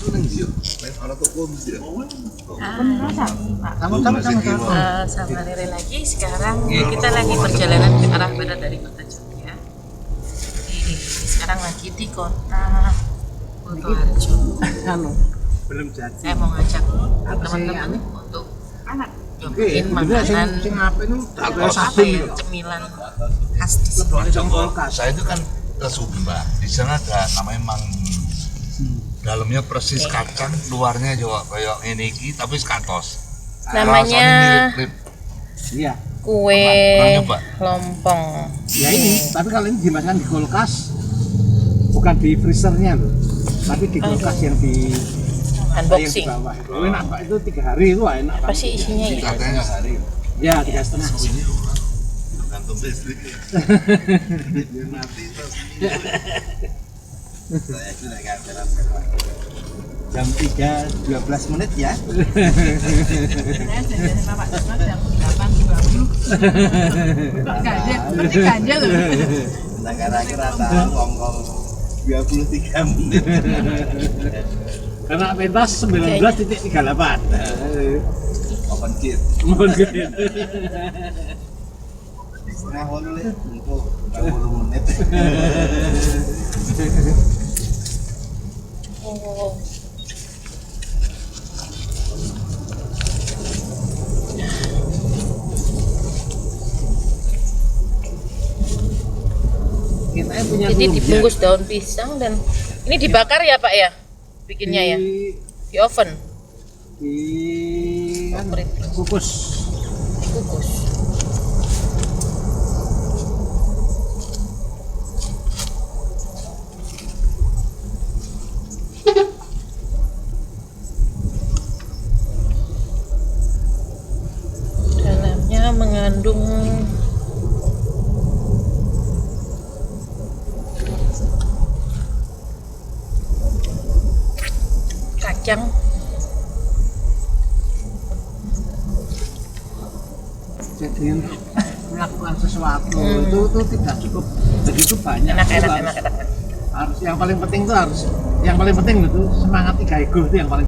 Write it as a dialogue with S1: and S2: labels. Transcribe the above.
S1: nang ndi yo? Nek ana toko ndi yo?
S2: Sama Rere lagi. Sekarang kita lagi perjalanan ke arah barat dari kota Jogja. Sekarang lagi di kota Kutoarjo.
S3: Belum jadi.
S2: Saya mau ngajak teman-teman untuk nyobain makanan cemilan khas di sini.
S1: Saya itu kan ke Sumba. Di sana ada namanya manggi. Dalamnya persis kacang, luarnya juga kayak ini tapi skatos.
S2: Namanya
S3: Iya.
S2: kue
S1: Coba.
S2: lompong.
S3: Ya ini, tapi kalau ini dimakan di kulkas, bukan di freezernya loh, tapi di kulkas yang di
S2: Unboxing.
S3: yang di bawah. Oh, enak Pak, itu 3 hari itu enak.
S2: Apa sih isinya ya?
S1: Katanya sehari.
S3: Ya 3,5.
S1: Gantung listrik ya. Biar mati terus. Saya sudah gambaran
S3: Jam 3.12 menit ya.
S2: Ganja loh.
S1: kira-kira tahu ngomong 23 menit.
S3: Karena pentas 19.38.
S1: Open kit.
S3: Mungkin.
S1: Setengah walu le untuk 20 menit.
S2: Oh.
S3: Kita punya
S2: Jadi
S3: lumpia.
S2: dibungkus daun pisang dan ini dibakar ya Pak ya? Bikinnya ya? Di oven?
S3: Di
S2: Komplit.
S3: kukus.
S2: Dikukus. Dalamnya mengandung kacang,
S3: Jadi untuk melakukan sesuatu itu tidak cukup begitu banyak.
S2: enak.
S3: Harus yang paling penting itu semangat iga ego itu yang paling